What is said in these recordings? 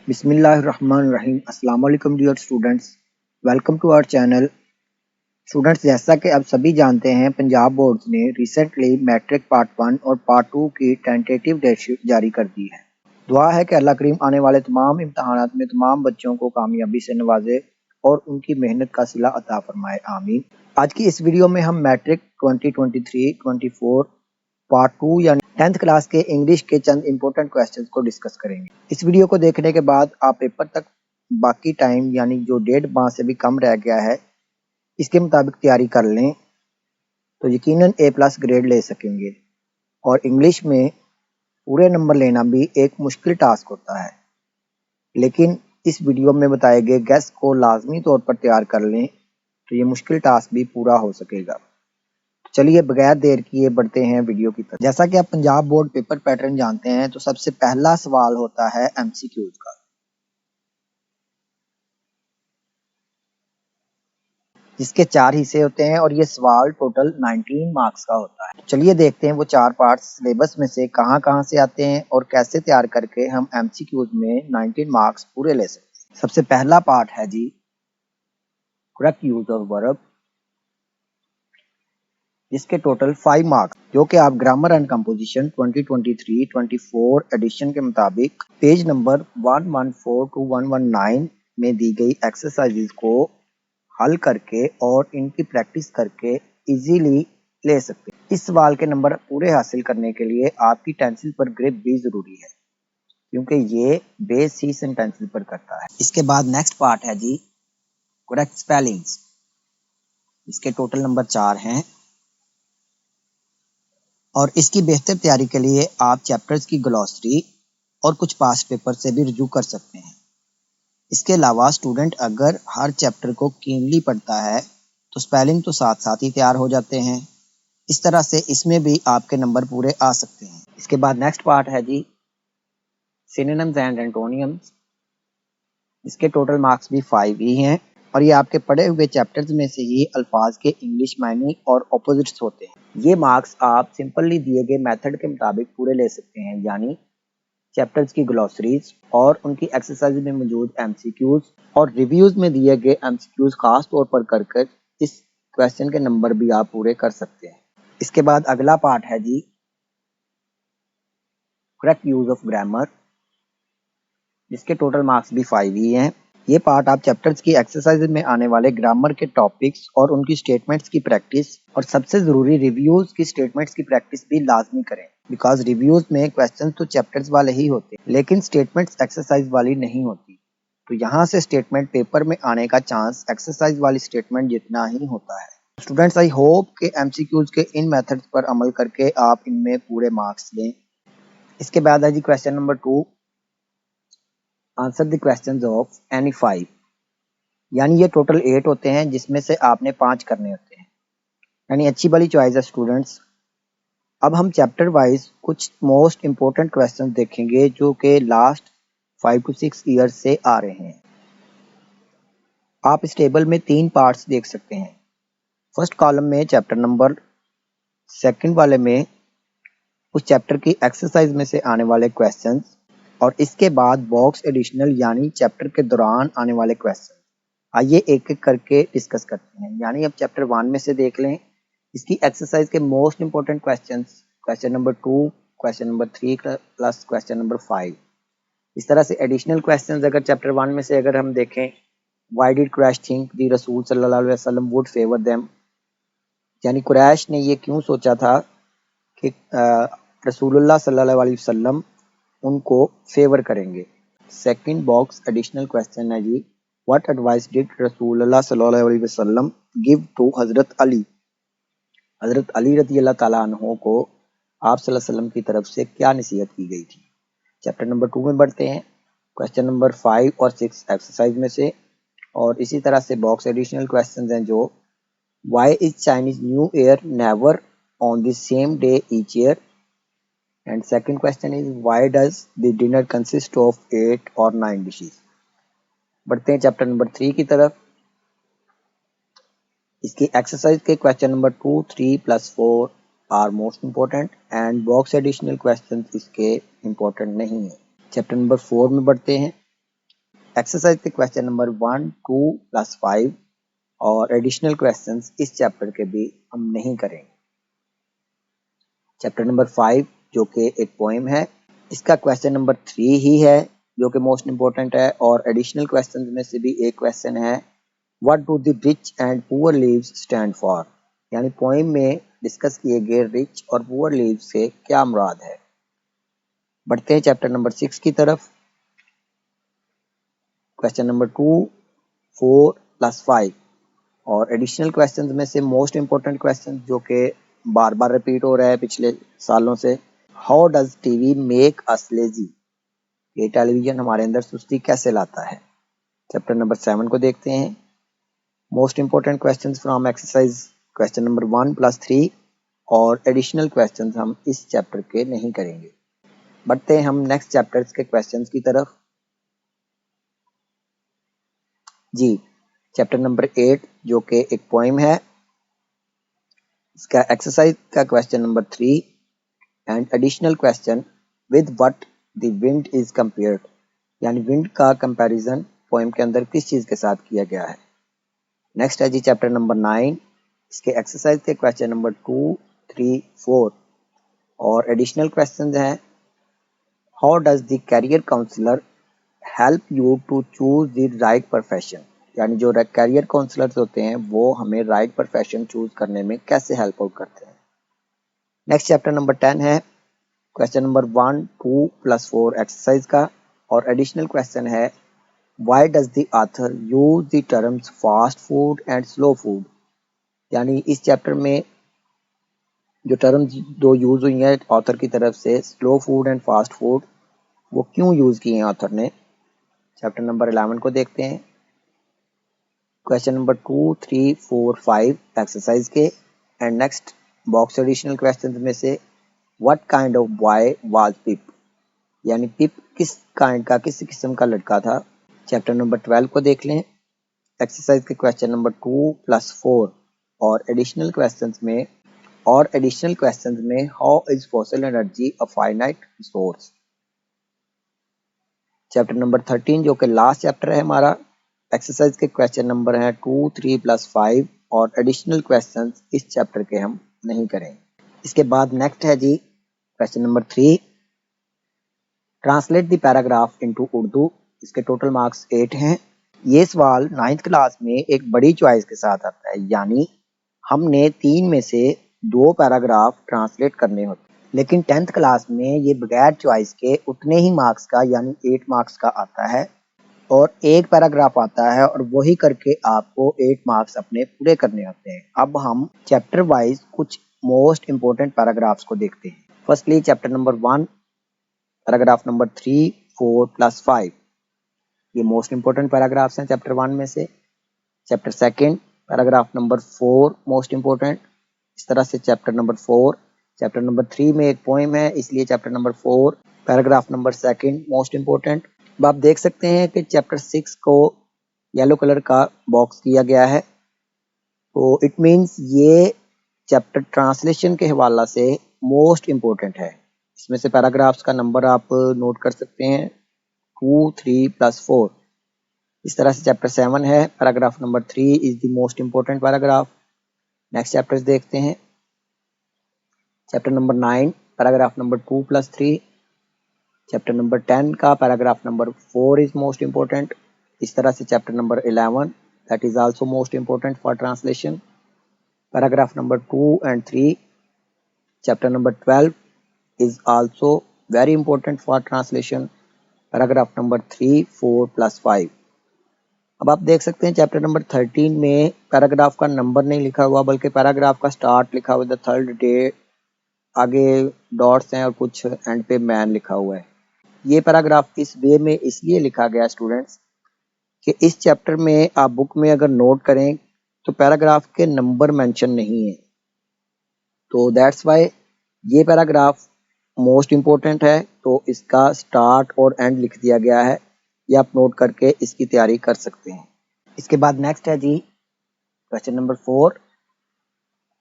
बिस्मिल्लाहिर्रहमानिर्रहीम। अस्सलाम वालेकुम dear students, welcome to our channel. Students, जैसा कि आप सभी जानते हैं, पंजाब बोर्ड्स ने रिसेंटली मैट्रिक पार्ट 1 और पार्ट 2 की टेंटेटिव डेटशीट जारी कर दी है। दुआ है कि अल्लाह करीम आने वाले तमाम इम्तहानात में तमाम बच्चों को कामयाबी से नवाजे और उनकी मेहनत का सिला अता फरमाए, आमीन। आज की इस वीडियो में हम मैट्रिक 2023-24 पार्ट 2 यानी 10th क्लास के इंग्लिश के चंद इंपॉर्टेंट क्वेश्चंस को डिस्कस करेंगे। इस वीडियो को देखने के बाद आप पेपर तक बाकी टाइम यानी जो 1.5 माह से भी कम रह गया है, इसके मुताबिक तैयारी कर लें तो यकीनन A+ ग्रेड ले सकेंगे। और इंग्लिश में पूरे नंबर लेना भी एक मुश्किल टास्क होता है, लेकिन इस वीडियो में बताए गए गेस को लाजमी तौर पर तैयार कर लें तो ये मुश्किल टास्क भी पूरा हो सकेगा। चलिए बगैर देर किए बढ़ते हैं वीडियो की तरफ। जैसा कि आप पंजाब बोर्ड पेपर पैटर्न जानते हैं, तो सबसे पहला सवाल होता है MCQs का, जिसके 4 हिस्से होते हैं और ये सवाल टोटल 19 मार्क्स का होता है। चलिए देखते हैं वो 4 पार्ट्स सिलेबस में से कहां से आते हैं और कैसे तैयार करके हम MCQs में 19 मार्क्स पूरे ले सकते हैं। सबसे पहला पार्ट है जी करेक्ट यूज ऑफ वर्ब, जिसके टोटल 5 मार्क्स, जो कि आप ग्रामर एंड कंपोजिशन 2023-24 एडिशन के मुताबिक पेज नंबर 114 to 119 में दी गई एक्सरसाइजेज को हल करके और इनकी प्रैक्टिस करके इजीली ले सकते हैं। इस सवाल के नंबर पूरे हासिल करने के लिए आपकी टेंसिल पर ग्रिप भी जरूरी है, क्योंकि ये बेस ही सेंटेंसेस पर करता है। इसके बाद नेक्स्ट पार्ट है जी करेक्ट स्पेलिंग्स, इसके टोटल नंबर 4 हैं और इसकी बेहतर तैयारी के लिए आप चैप्टर्स की ग्लॉसरी और कुछ पास्ट पेपर से भी रिव्यू कर सकते हैं। इसके अलावा स्टूडेंट अगर हर चैप्टर को कीनली पढ़ता है तो स्पेलिंग तो साथ साथ ही तैयार हो जाते हैं। इस तरह से इसमें भी आपके नंबर पूरे आ सकते हैं। इसके बाद नेक्स्ट पार्ट है जी सिनोनिम्स एंड एंटोनियम्स, इसके टोटल मार्क्स भी 5 ही हैं और ये आपके पढ़े हुए चैप्टर्स में से ही अल्फाज के इंग्लिश मायने और ऑपोजिट्स होते हैं। ये मार्क्स आप सिंपली दिए गए मेथड के मुताबिक पूरे ले सकते हैं, यानी चैप्टर्स की ग्लॉसरीज और उनकी एक्सरसाइज में मौजूद MCQs और रिव्यूज में दिए गए MCQs खास तौर पर कर इस क्वेश्चन के नंबर भी आप पूरे कर सकते हैं। इसके बाद अगला पार्ट है जी करेक्ट यूज ऑफ ग्रामर, जिसके टोटल मार्क्स भी 5 ही हैं। ये पार्ट आप चैप्टर्स की एक्सरसाइज में आने वाले ग्रामर के टॉपिक्स और उनकी स्टेटमेंट्स की प्रैक्टिस और सबसे जरूरी रिव्यूज की स्टेटमेंट्स की प्रैक्टिस भी लाजमी करें, बिकॉज रिव्यूज में क्वेश्चन तो चैप्टर्स वाले ही होते हैं लेकिन स्टेटमेंट्स एक्सरसाइज वाली नहीं होती, तो यहाँ से स्टेटमेंट पेपर में आने का चांस एक्सरसाइज वाली स्टेटमेंट जितना ही होता है। स्टूडेंट्स, आई होप के MCQs के इन मेथड्स पर अमल करके आप इनमें पूरे मार्क्स लें। इसके बाद है जी question number 2, answer the questions of any 5, यानी ये टोटल 8 होते हैं जिसमें से आपने 5 करने होते हैं, यानी अच्छी वाली चॉइस है स्टूडेंट्स। अब हम चैप्टर वाइज कुछ मोस्ट इंपोर्टेंट क्वेश्चन देखेंगे जो कि लास्ट 5 to 6 ईयर्स से आ रहे हैं। आप इस टेबल में 3 पार्ट्स देख सकते हैं। फर्स्ट कॉलम में चैप्टर नंबर, सेकंड वाले में उस चैप्टर की एक्सरसाइज में से आने वाले क्वेश्चंस और इसके बाद बॉक्स एडिशनल यानी चैप्टर के दौरान आने वाले क्वेश्चन। आइए एक एक करके डिस्कस करते हैं। यानी अब चैप्टर 1 में से देख लें इसकी एक्सरसाइज के most important questions, question number 2, question number 3 plus question number 5। इस तरह से एडिशनल क्वेश्चंस अगर चैप्टर 1 में से अगर हम देखें, why did Quraysh think the रसूल सल्लल्लाहु अलैहि वसल्लम वुड फेवर देम, यानी कुरैश ने ये क्यों सोचा था कि रसूलुल्लाह सल्लल्लाहु अलैहि वसल्लम उनको फेवर करेंगे। सेकंड बॉक्स एडिशनल क्वेश्चन है जी, व्हाट एडवाइस डिड रसूलुल्लाह सल्लल्लाहु अलैहि वसल्लम गिव टू हजरत अली, हजरत अली रज़ी अल्लाह ताला अन्हो को आप सल्लल्लाहु अलैहि वसल्लम की तरफ से क्या नसीहत की गई थी। चैप्टर नंबर 2 में बढ़ते हैं, क्वेश्चन नंबर 5 और 6 एक्सरसाइज में से, और इसी तरह से बॉक्स एडिशनल क्वेश्चंस हैं जो why is Chinese new year never on the same day each year, and second question is why does the dinner consist of 8 और 9 डिशेस। बढ़ते हैं चैप्टर नंबर 3 की तरफ। इसकी एक्सरसाइज के question number 2, 3 plus 4 are most important and box additional question इसके important नहीं है। चैप्टर नंबर 4 में बढ़ते हैं। एक्सरसाइज के क्वेश्चन नंबर 1, 2 प्लस 5 और एडिशनल क्वेश्चंस इस चैप्टर के भी हम नहीं करेंगे। चैप्टर नंबर 5 जो कि एक पोएम है, इसका क्वेश्चन नंबर 3 ही है जो कि मोस्ट इंपॉर्टेंट है और एडिशनल क्वेश्चंस में से भी एक क्वेश्चन है, what do the rich and poor leaves stand for. यानी पोएम में डिस्कस किए गए रिच और पुअर लीव्स से क्या मुराद है। बढ़ते हैं चैप्टर नंबर 6 की तरफ। क्वेश्चन नंबर 2, 4 प्लस 5 और एडिशनल क्वेश्चंस में से मोस्ट इंपॉर्टेंट क्वेश्चन जो कि बार बार रिपीट हो रहा है पिछले सालों से, how does TV make us lazy. ये टेलीविजन हमारे अंदर सुस्ती कैसे लाता है। चैप्टर नंबर 7 को देखते हैं। Most important questions from exercise question number 1 plus 3 और एडिशनल क्वेश्चंस हम इस चैप्टर के नहीं करेंगे। बढ़ते हैं हम नेक्स्ट चैप्टर्स के क्वेश्चंस की तरफ। जी, चैप्टर नंबर 8 जो कि एक पोएम है, इसका एक्सरसाइज का question number 3 and additional question with what the wind is compared. यानी विंड का कंपैरिजन पोएम के अंदर किस चीज के साथ किया गया है। नेक्स्ट है जी चैप्टर नंबर 9, इसके एक्सरसाइज के क्वेश्चन नंबर 2, 3, 4 और एडिशनल क्वेश्चन हैं, how does the career counsellor help you to choose the right profession. यानी जो कैरियर काउंसलर्स होते हैं वो हमें राइट प्रोफेशन चूज करने में कैसे हेल्प आउट करते हैं। नेक्स्ट चैप्टर नंबर 10 है, क्वेश्चन नंबर 1, 2 प्लस 4 एक्सरसाइज का और एडिशनल क्वेश्चन है, why does the author use the terms fast food and slow food. यानी इस चैप्टर में जो टर्म्स दो यूज हुई हैं ऑथर की तरफ से, slow food and fast food, वो क्यों यूज किए हैं ऑथर ने। चैप्टर नंबर 11 को देखते हैं। क्वेश्चन नंबर 2, 3, 4, 5 एक्सरसाइज के end next box additional questions में से, what kind of boy was Pip. यानी पिप किस काइंड का, किस किस्म का लड़का था। चैप्टर नंबर 12 को देख लें। एक्सरसाइज के क्वेश्चन नंबर 2 प्लस 4 और एडिशनल क्वेश्चंस में how is fossil energy a finite resource. Chapter number 13 जो कि लास्ट चैप्टर है हमारा, एक्सरसाइज के क्वेश्चन नंबर हैं 2, 3 प्लस 5 और एडिशनल क्वेश्चंस इस चैप्टर के हम नहीं करेंगे। इसके बाद नेक्स्ट है जी question number 3, translate the paragraph into Urdu. इसके टोटल मार्क्स 8 हैं। ये सवाल 9th क्लास में एक बड़ी चॉइस के साथ आता है, यानी हमने 3 में से 2 पैराग्राफ ट्रांसलेट करने होते हैं, लेकिन 10th क्लास में ये बगैर चॉइस के उतने ही मार्क्स का यानी 8 मार्क्स का आता है और एक पैराग्राफ आता है और वही करके आपको 8 मार्क्स अपने पूरे करने होते हैं। अब हम चैप्टर वाइज कुछ मोस्ट इंपोर्टेंट पैराग्राफ्स को देखते हैं। Firstly chapter number 1 paragraph number 3, 4 plus 5, ये मोस्ट इंपोर्टेंट पैराग्राफ्स हैं चैप्टर 1 में से। Chapter 2 paragraph number 4 most important. इस तरह से चैप्टर नंबर 4, चैप्टर नंबर 3 में एक पोएम है इसलिए chapter number 4 paragraph number 2 most important. अब आप देख सकते हैं कि चैप्टर 6 को येलो कलर का बॉक्स किया गया है, तो इट मीन्स ये चैप्टर ट्रांसलेशन के हवाला से मोस्ट इंपोर्टेंट है। इसमें से पैराग्राफ्स का नंबर आप नोट कर सकते हैं 2, 3 प्लस 4। इस तरह से चैप्टर 7 है, paragraph number 3 is the most important paragraph. Next chapters देखते हैं। Chapter number 9 paragraph number 2 plus 3। Chapter number 10 का paragraph number 4 is most important. इस तरह से chapter number 11 that is also most important for translation. Paragraph number 2 and 3। Chapter number 12 is also very important for translation. Paragraph number 3, 4 plus 5। अब आप देख सकते हैं chapter number 13 में पैराग्राफ का नंबर नहीं लिखा हुआ बल्कि पैराग्राफ का स्टार्ट लिखा हुआ है, द थर्ड डे, आगे डॉट्स हैं और कुछ एंड पे मैन लिखा हुआ है। ये पैराग्राफ इस वे में इसलिए लिखा गया स्टूडेंट्स कि इस चैप्टर में आप बुक में अगर नोट करें तो पैराग्राफ के नंबर मेंशन नहीं है, तो दैट्स वाई ये पैराग्राफ मोस्ट इंपॉर्टेंट है, तो इसका स्टार्ट और एंड लिख दिया गया है। ये आप नोट करके इसकी तैयारी कर सकते हैं। इसके बाद नेक्स्ट है जी question number 4,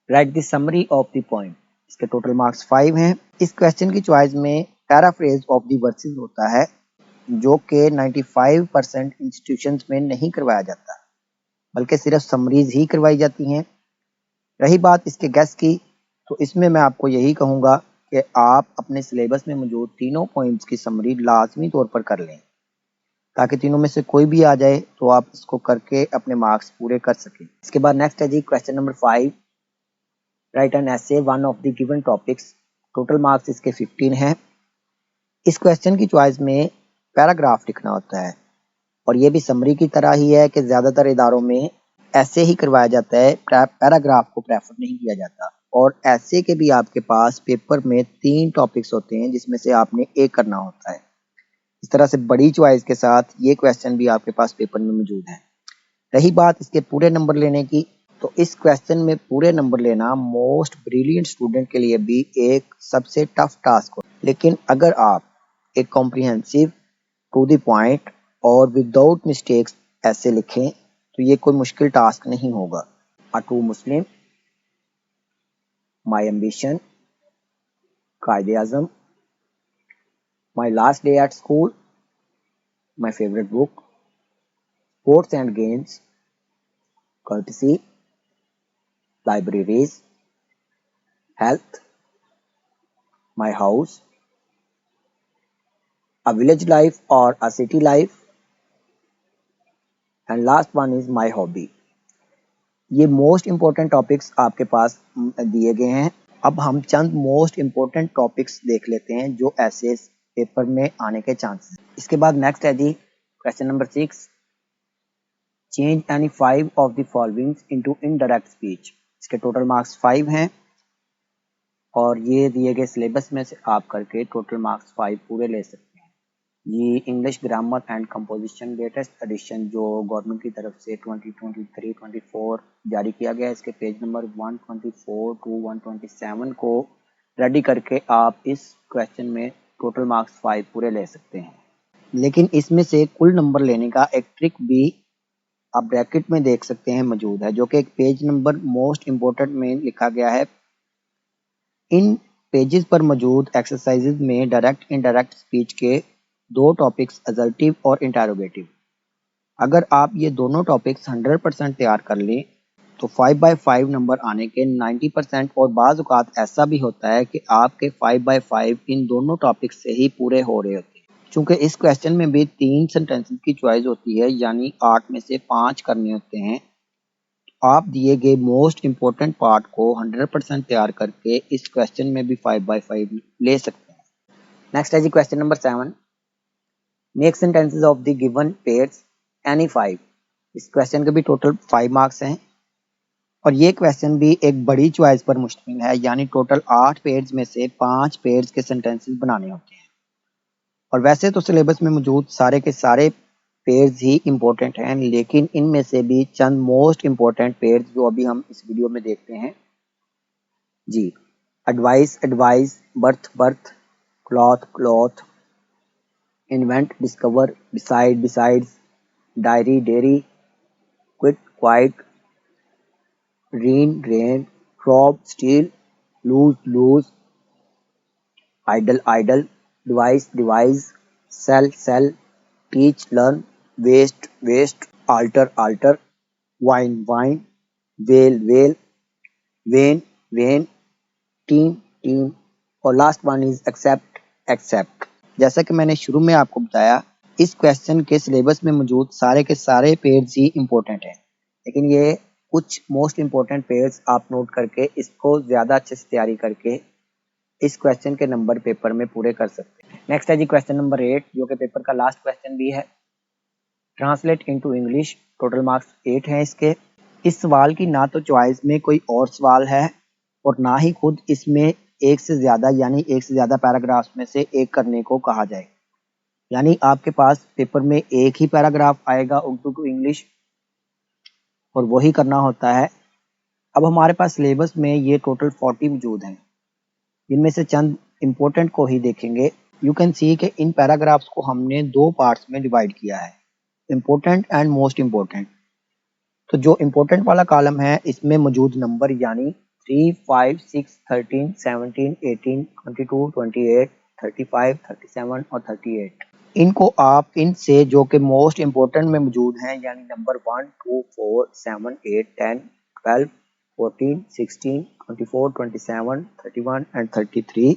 write the summary of the poem. इसके टोटल मार्क्स 5 हैं। इस क्वेश्चन की चॉइस में पैराफ्रेज ऑफ द वर्सेस होता है, जो कि 95% इंस्टीट्यूशंस में नहीं करवाया जाता, बल्कि सिर्फ समरीज ही करवाई जाती हैं। रही बात इसके गेस की, तो इसमें मैं आपको यही कहूँगा कि आप अपने सिलेबस में मौजूद तीनों पॉइंट्स की समरी लाजमी तौर पर कर लें, ताकि तीनों में से कोई भी आ जाए तो आप इसको करके अपने मार्क्स पूरे कर सकें। इसके बाद नेक्स्ट है जी question number 5, write an essay one of the given topics. Total marks इसके 15 हैं। इस क्वेश्चन की चॉइस में पैराग्राफ लिखना होता है, और ये भी समरी की तरह ही है कि ज़्यादातर इदारों में ऐसे ही करवाया जाता है, पैराग्राफ को प्रेफर नहीं किया जाता। और ऐसे के भी आपके पास पेपर में 3 टॉपिक्स होते हैं, जिसमें से आपने एक करना होता है। इस तरह से बड़ी चॉइस के साथ ये क्वेश्चन भी आपके पास पेपर में मौजूद है। रही बात इसके पूरे नंबर लेने की, तो इस क्वेश्चन में पूरे नंबर लेना मोस्ट ब्रिलियंट स्टूडेंट के लिए भी एक सबसे टफ टास्क हो। लेकिन अगर आप एक कॉम्प्रिहेंसिव, टू द पॉइंट और विदाउट मिस्टेक्स ऐसे लिखें तो ये कोई मुश्किल टास्क नहीं होगा। A true Muslim, my ambition, Quaid-e Azam, my last day at school, my favourite book, sports and games, courtesy, libraries, health, my house, a village life or a city life, and last one is my hobby। ये most important topics आपके पास दिए गए हैं। अब हम चंद most important topics देख लेते हैं जो ऐसे पेपर में आने के चांसेस। इसके बाद नेक्स्ट है जी question number 6, change any 5 of the following into indirect speech. इसके टोटल मार्क्स 5 हैं, और ये दिए गए सिलेबस में से आप करके टोटल मार्क्स 5 पूरे ले सकते हैं। ये English grammar and composition latest edition जो गवर्नमेंट की तरफ से 2023-24 जारी किया गया है, इसके पेज नंबर 124 टू 127 को रेडी करके आप इस क्वेश्चन में टोटल मार्क्स 5 पूरे ले सकते हैं। लेकिन इसमें से कुल नंबर लेने का एक ट्रिक भी आप ब्रैकेट में देख सकते हैं मौजूद है, जो कि एक पेज नंबर मोस्ट इम्पोर्टेंट में लिखा गया है। इन पेजेस पर मौजूद एक्सरसाइजेज में डायरेक्ट इनडायरेक्ट स्पीच के 2 टॉपिक्स असर्टिव और इंटरोगेटिव। अगर आप ये दोनों टॉपिक्स 100% तैयार कर लें तो 5/5 नंबर आने के 90%, और बाज़ औक़ात ऐसा भी होता है कि आपके 5/5 इन दोनों टॉपिक्स से ही पूरे हो रहे होते हैं। चूँकि इस क्वेश्चन में भी 3 सेंटेंसेस की चॉइस होती है, यानी 8 में से 5 करने होते हैं। आप दिए गए मोस्ट इम्पोर्टेंट पार्ट को 100% तैयार करके इस क्वेश्चन में भी 5/5 ले सकते हैं। नेक्स्ट है जी question number 7, make sentences of the given pairs any 5। इस क्वेश्चन के भी टोटल 5 मार्क्स हैं, और ये क्वेश्चन भी एक बड़ी चॉइस पर मुश्तमिल है, यानी टोटल 8 पेयर्स में से 5 पेयर्स के सेंटेंसेस बनाने होते हैं। और वैसे तो सिलेबस में मौजूद सारे के सारे पेयर्स ही इम्पोर्टेंट हैं, लेकिन इनमें से भी चंद मोस्ट इम्पोर्टेंट पेयर्स जो अभी हम इस वीडियो में देखते हैं जी। Advice advise, birth berth, cloth cloth, invent discover, decide decides, diary dairy, quit quite, rain reign, rob steal, loose lose, idle idol, device devise, sale sell, teach learn, waste waist, alter alter, wine whine, well well, vain vein, team teem, और last one is except accept. जैसा कि मैंने शुरू में आपको बताया, इस question के सिलेबस में मौजूद सारे के सारे पेयर्स ही इम्पोर्टेंट हैं, लेकिन ये कुछ मोस्ट इम्पोर्टेंट पेयर्स आप नोट करके इसको ज़्यादा अच्छे से तैयारी करके इस क्वेश्चन के नंबर पेपर में पूरे कर सकते हैं। नेक्स्ट है जी क्वेश्चन नंबर 8, जो कि पेपर का लास्ट क्वेश्चन भी है। Translate into English, total marks 8 हैं इसके। इस सवाल की ना तो चॉइस में कोई और सवाल है, और ना ही खुद इसमें एक से ज़्यादा यानी एक से ज़्यादा पैराग्राफ्स में से एक करने को कहा जाए, यानी आपके पास पेपर में एक ही पैराग्राफ आएगा उर्दू टू इंग्लिश, और वही करना होता है। अब हमारे पास सिलेबस में ये टोटल 40 मौजूद हैं, जिनमें से चंद इम्पोर्टेंट को ही देखेंगे। यू कैन सी कि इन पैराग्राफ्स को हमने 2 पार्ट्स में डिवाइड किया है, इम्पोर्टेंट एंड मोस्ट इम्पोर्टेंट। तो जो इम्पोर्टेंट वाला कॉलम है, इसमें मौजूद नंबर यानी 3, 5, 6, 13, 17, 18, 22, 28, 35, 37 और 38। इनको आप इनसे जो कि मोस्ट इम्पोर्टेंट में मौजूद हैं, यानी नंबर 1, 2, 4, 7, 8, 10, 12, 14, 16, 24, 27, 31 एंड 33,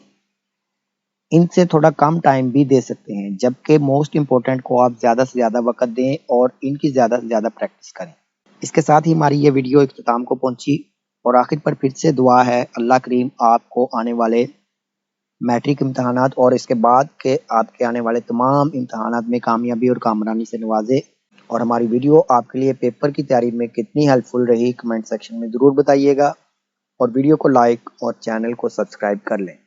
इनसे थोड़ा कम टाइम भी दे सकते हैं, जबकि मोस्ट इम्पोर्टेंट को आप ज़्यादा से ज़्यादा वक्त दें और इनकी ज़्यादा से ज़्यादा प्रैक्टिस करें। इसके साथ ही हमारी ये वीडियो इख्तिताम को पहुंची और आखिर पर फिर से दुआ है अल्लाह करीम आपको आने वाले मैट्रिक इम्तहानात और इसके बाद के आपके आने वाले तमाम इम्तहानात में कामयाबी और कामरानी से नवाजे। और हमारी वीडियो आपके लिए पेपर की तैयारी में कितनी हेल्पफुल रही कमेंट सेक्शन में ज़रूर बताइएगा और वीडियो को लाइक और चैनल को सब्सक्राइब कर लें।